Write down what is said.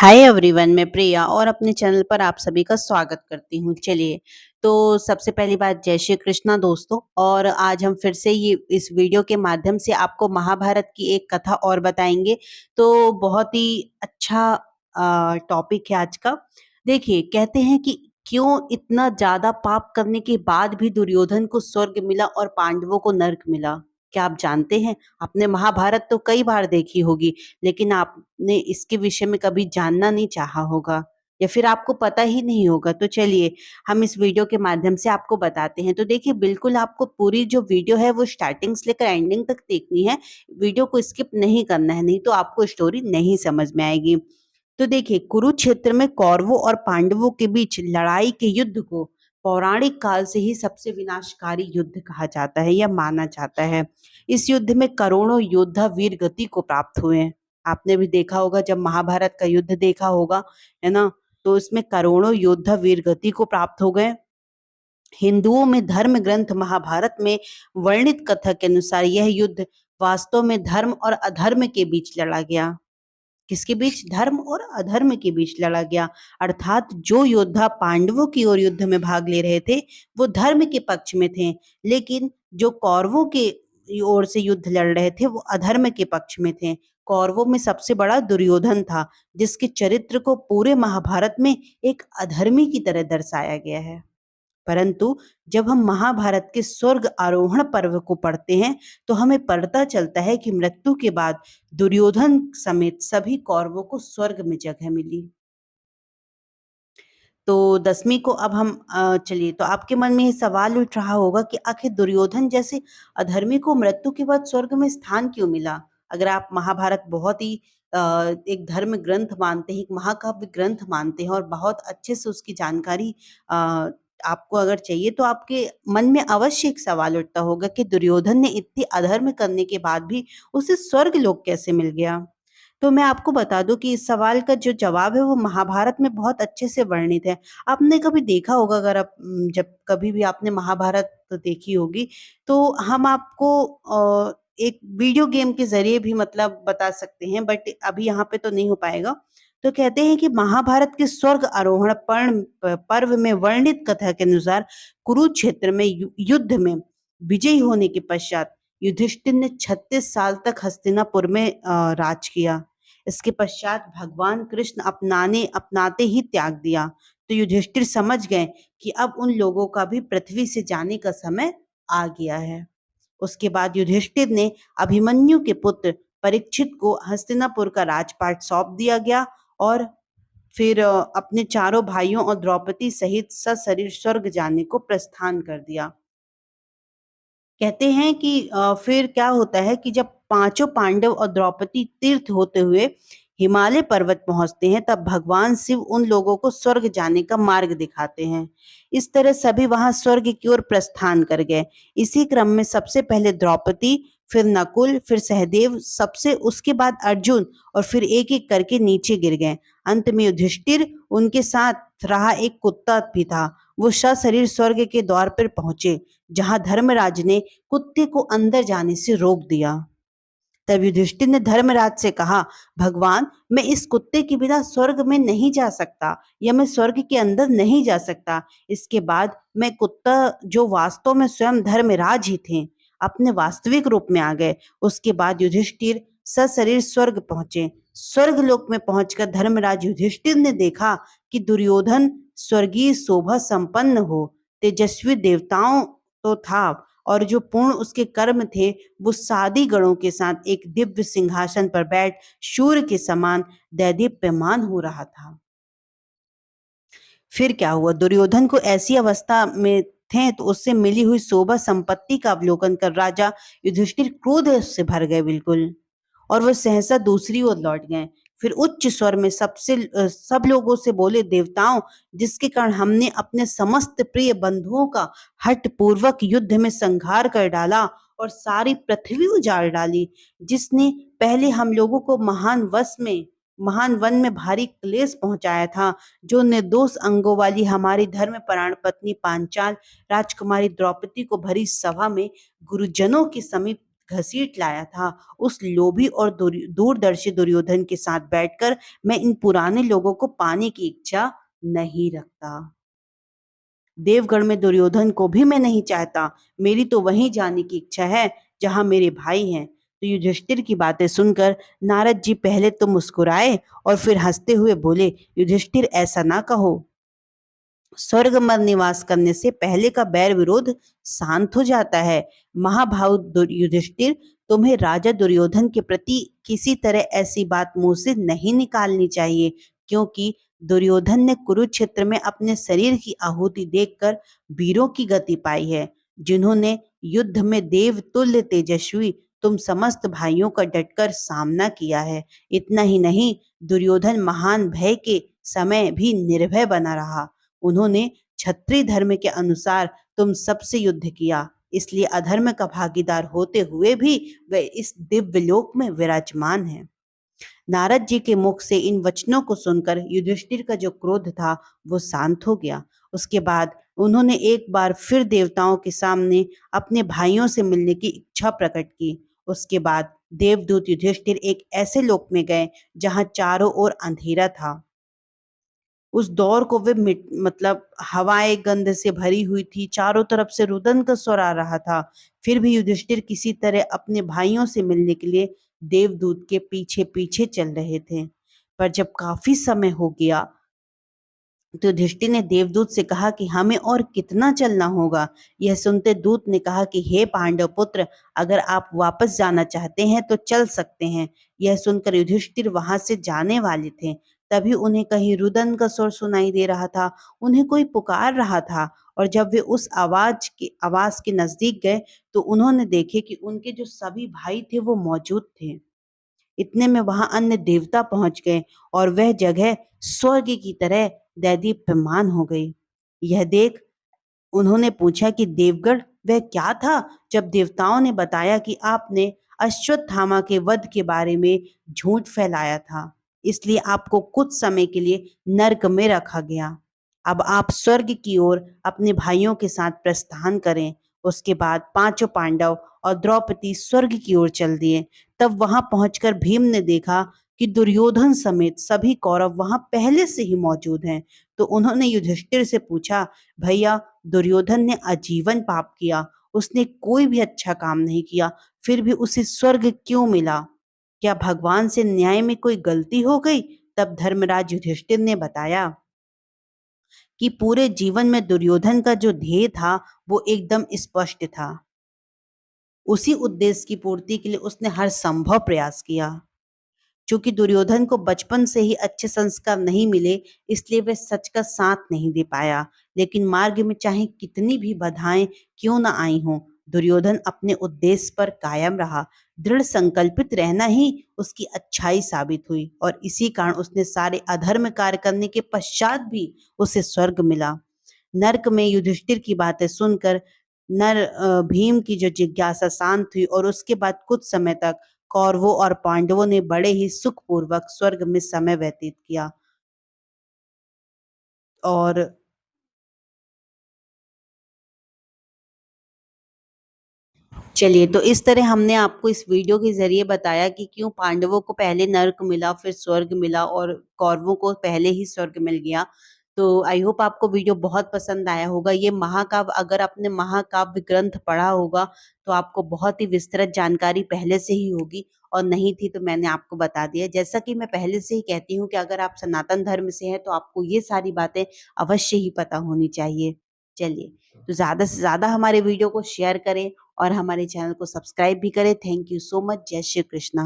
Hi everyone, मैं प्रिया और अपने चैनल पर आप सभी का स्वागत करती हूँ। चलिए, तो सबसे पहली बात जय श्री कृष्णा दोस्तों। और आज हम फिर से ये इस वीडियो के माध्यम से आपको महाभारत की एक कथा और बताएंगे। तो बहुत ही अच्छा टॉपिक है आज का। देखिए, कहते हैं कि क्यों इतना ज्यादा पाप करने के बाद भी दुर्योधन को स्वर्ग मिला और पांडवों को नर्क मिला। क्या आप जानते हैं? आपने महाभारत तो कई बार देखी होगी, लेकिन आपने इसके विषय में कभी जानना नहीं चाहा होगा, या फिर आपको पता ही नहीं होगा। तो चलिए, हम इस वीडियो के माध्यम से आपको बताते हैं। तो देखिए, बिल्कुल आपको पूरी जो वीडियो है वो स्टार्टिंग से लेकर एंडिंग तक देखनी है। वीडियो को स्किप नहीं करना है, नहीं तो आपको स्टोरी नहीं समझ में आएगी। तो देखिए, कुरुक्षेत्र में कौरवों और पांडवों के बीच लड़ाई के युद्ध को पौराणिक काल से ही सबसे विनाशकारी युद्ध कहा जाता है या माना जाता है। इस युद्ध में करोड़ों योद्धा वीर गति को प्राप्त हुए हैं। आपने भी देखा होगा, जब महाभारत का युद्ध देखा होगा, है ना? तो इसमें करोड़ों योद्धा वीर गति को प्राप्त हो गए। हिंदुओं में धर्म ग्रंथ महाभारत में वर्णित कथा के अनुसार यह युद्ध वास्तव में धर्म और अधर्म के बीच लड़ा गया। किसके बीच? धर्म और अधर्म के बीच लड़ा गया। अर्थात जो योद्धा पांडवों की ओर युद्ध में भाग ले रहे थे वो धर्म के पक्ष में थे, लेकिन जो कौरवों के ओर से युद्ध लड़ रहे थे वो अधर्म के पक्ष में थे। कौरवों में सबसे बड़ा दुर्योधन था, जिसके चरित्र को पूरे महाभारत में एक अधर्मी की तरह दर्शाया गया है। परंतु जब हम महाभारत के स्वर्ग आरोहण पर्व को पढ़ते हैं तो हमें पता चलता है कि मृत्यु के बाद दुर्योधन समेत सभी कौरवों को स्वर्ग में जगह मिली। तो 10वीं को अब हम चलिए, तो आपके मन में ये सवाल उठ रहा होगा कि आखिर दुर्योधन जैसे अधर्मी को मृत्यु के बाद स्वर्ग में स्थान क्यों मिला? अगर आप महाभारत बहुत ही एक धर्म ग्रंथ मानते हैं, एक महाकाव्य ग्रंथ मानते हैं और बहुत अच्छे से उसकी जानकारी अ, आपको अगर चाहिए, तो आपके मन में अवश्य एक सवाल उठता होगा कि दुर्योधन ने इतनी अधर्म करने के बाद भी उसे स्वर्ग लोक कैसे मिल गया? तो मैं आपको बता दूं कि इस सवाल का जो जवाब है वो महाभारत में बहुत अच्छे से वर्णित है। आपने कभी देखा होगा, अगर आप जब कभी भी आपने महाभारत तो देखी होगी, तो हम आपको एक वीडियो गेम के ज़रिए भी मतलब बता सकते हैं, बट अभी यहाँ पे तो नहीं हो पाएगा। तो कहते हैं कि महाभारत के स्वर्ग आरोहण पर्व में वर्णित कथा के अनुसार कुरुक्षेत्र में युद्ध में विजयी होने के पश्चात युधिष्ठिर ने 36 साल तक हस्तिनापुर में राज किया। इसके पश्चात भगवान कृष्ण अपनाते ही त्याग दिया। तो युधिष्ठिर समझ गए कि अब उन लोगों का भी पृथ्वी से जाने का समय आ गया है। उसके बाद युधिष्ठिर ने अभिमन्यु के पुत्र परीक्षित को हस्तिनापुर का राजपाट सौंप दिया गया और फिर अपने चारों भाइयों और द्रौपदी सहित सशरीर स्वर्ग जाने को प्रस्थान कर दिया। कहते हैं कि फिर क्या होता है कि जब पांचों पांडव और द्रौपदी तीर्थ होते हुए हिमालय पर्वत पहुंचते हैं, तब भगवान शिव उन लोगों को स्वर्ग जाने का मार्ग दिखाते हैं। इस तरह सभी वहां स्वर्ग की ओर प्रस्थान कर गए। इसी क्रम में सबसे पहले द्रौपदी, फिर नकुल, फिर सहदेव, सबसे उसके बाद अर्जुन, और फिर एक एक करके नीचे गिर गए। अंत में युधिष्ठिर, उनके साथ रहा एक कुत्ता भी था, वो सशरीर स्वर्ग के द्वार पर पहुंचे, जहां धर्मराज ने कुत्ते को अंदर जाने से रोक दिया। तब युधिष्ठिर ने धर्मराज से कहा, भगवान, मैं इस कुत्ते के बिना स्वर्ग में नहीं जा सकता, या मैं स्वर्ग के अंदर नहीं जा सकता। इसके बाद मैं कुत्ता, जो वास्तव में स्वयं धर्मराज ही थे, अपने वास्तविक रूप में आ गए। उसके बाद युधिष्ठिर सशरीर स्वर्ग पहुंचे। स्वर्ग लोक में पहुंचकर धर्मराज युधिष्ठिर ने देखा कि दुर्योधन स्वर्गीय शोभा संपन्न हो, तेजस्वी देवताओं तो था, और जो पूर्ण उसके कर्म थे वो सादी गणों के साथ एक दिव्य सिंहासन पर बैठ सूर्य के समान दैदीप्यमान हो रहा था। फिर क्या हुआ? दुर्योधन को ऐसी अवस्था में थे तो उससे मिली हुई शोभा संपत्ति का अवलोकन कर राजा युधिष्ठिर क्रोध से भर गए बिल्कुल, और वह सहसा दूसरी ओर लौट गए। फिर उच्च स्वर में सब लोगों से बोले, देवताओं, जिसके कारण हमने अपने समस्त प्रिय बंधुओं का हठ पूर्वक युद्ध में संहार कर डाला और सारी पृथ्वी उजाड़ डाली, जिसने पहले हम लोगों को महान वन में भारी क्लेश पहुंचाया था, जो निर्दोष अंगों वाली हमारी धर्मपरायण पत्नी पांचाल राजकुमारी द्रौपदी को भरी सभा में गुरुजनों के समीप घसीट लाया था, उस लोभी और दूरदर्शी दुर्योधन के साथ बैठकर मैं इन पुराने लोगों को पाने की इच्छा नहीं रखता। देवगढ़ में दुर्योधन को भी मैं नहीं चाहता। मेरी तो वहीं जाने की इच्छा है जहाँ मेरे भाई हैं। तो युधिष्ठिर की बातें सुनकर नारद जी पहले तो मुस्कुराए और फिर हंसते हुए बोले, युधिष्ठिर ऐसा ना कहो। स्वर्ग में निवास करने से पहले का बैर विरोध शांत हो जाता है। महाभाव युधिष्ठिर, तुम्हें राजा दुर्योधन के प्रति किसी तरह ऐसी बात मुंह से नहीं निकालनी चाहिए, क्योंकि दुर्योधन ने कुरुक्षेत्र में अपने शरीर की आहुति देकर वीरों की गति पाई है, जिन्होंने युद्ध में देव तुल्य तेजस्वी तुम समस्त भाइयों का डटकर सामना किया है। इतना ही नहीं, दुर्योधन महान भय के समय भी निर्भय बना रहा। उन्होंने क्षत्रिय धर्म के अनुसार तुम सबसे युद्ध किया, इसलिए अधर्म का भागीदार होते हुए भी वे इस दिव्य लोक में विराजमान हैं। नारद जी के मुख से इन वचनों को सुनकर युधिष्ठिर का जो क्रोध था वो शांत हो गया। उसके बाद उन्होंने एक बार फिर देवताओं के सामने अपने भाइयों से मिलने की इच्छा प्रकट की। उसके बाद देवदूत युधिष्ठिर एक ऐसे लोक में गए जहां चारों ओर अंधेरा था। उस दौर को वे मतलब हवाएं गंध से भरी हुई थी, चारों तरफ से रुदन का स्वर आ रहा था। फिर भी युधिष्ठिर किसी तरह अपने भाइयों से मिलने के लिए देवदूत के पीछे पीछे चल रहे थे। पर जब काफी समय हो गया तो युधिष्ठिर ने देवदूत से कहा कि हमें और कितना चलना होगा। यह सुनते दूत ने कहा कि हे पांडव पुत्र, अगर आप वापस जाना चाहते हैं तो चल सकते हैं। यह सुनकर युधिष्ठिर वहां से जाने वाले थे, तभी उन्हें कहीं रुदन का स्वर सुनाई दे रहा था। उन्हें कोई पुकार रहा था, और जब वे उस आवाज के नजदीक गए तो उन्होंने देखे कि उनके जो सभी भाई थे वो मौजूद थे। इतने में वहां अन्य देवता पहुंच गए और वह जगह स्वर्ग की तरह दैदीप्यमान हो गई। यह देख उन्होंने पूछा कि देवगढ़ वह क्या था। जब देवताओं ने बताया कि आपने अश्वत्थामा के वध के बारे में झूठ फैलाया था, इसलिए आपको कुछ समय के लिए नरक में रखा गया। अब आप स्वर्ग की ओर अपने भाइयों के साथ प्रस्थान करें। उसके बाद पांचों पांडव और द्रौपदी स्वर्ग की ओर चल दिए। तब वहां पहुंचकर भीम ने देखा कि दुर्योधन समेत सभी कौरव वहां पहले से ही मौजूद हैं। तो उन्होंने युधिष्ठिर से पूछा, भैया, दुर्योधन ने आजीवन पाप किया, उसने कोई भी अच्छा काम नहीं किया, फिर भी उसे स्वर्ग क्यों मिला? क्या भगवान से न्याय में कोई गलती हो गई? तब धर्मराज युधिष्ठिर ने बताया कि पूरे जीवन में दुर्योधन का जो ध्येय था वो एकदम स्पष्ट था। उसी उद्देश्य की पूर्ति के लिए उसने हर संभव प्रयास किया। चूंकि दुर्योधन को बचपन से ही अच्छे संस्कार नहीं मिले, इसलिए वह सच का साथ नहीं दे पाया। लेकिन मार्ग में चाहे कितनी भी बाधाएं क्यों न आई हों, दुर्योधन अपने उद्देश्य पर कायम रहा। दृढ़ संकल्पित रहना ही उसकी अच्छाई साबित हुई, और इसी कारण उसने सारे अधर्म कार्य करने के पश्चात भी उसे स्वर्ग मिला। नर्क में युधिष्ठिर की बातें सुनकर भीम की जो जिज्ञासा शांत हुई, और उसके बाद कुछ समय तक कौरवों और पांडवों ने बड़े ही सुखपूर्वक स्वर्ग में समय व्यतीत किया। और चलिए, तो इस तरह हमने आपको इस वीडियो के ज़रिए बताया कि क्यों पांडवों को पहले नर्क मिला, फिर स्वर्ग मिला, और कौरवों को पहले ही स्वर्ग मिल गया। तो आई होप आपको वीडियो बहुत पसंद आया होगा। ये महाकाव्य, अगर आपने महाकाव्य ग्रंथ पढ़ा होगा, तो आपको बहुत ही विस्तृत जानकारी पहले से ही होगी, और नहीं थी तो मैंने आपको बता दिया। जैसा कि मैं पहले से ही कहती हूँ कि अगर आप सनातन धर्म से हैं, तो आपको ये सारी बातें अवश्य ही पता होनी चाहिए। चलिए, तो ज़्यादा से ज़्यादा हमारे वीडियो को शेयर करें और हमारे चैनल को सब्सक्राइब भी करें। Thank you so much. जय श्री कृष्णा।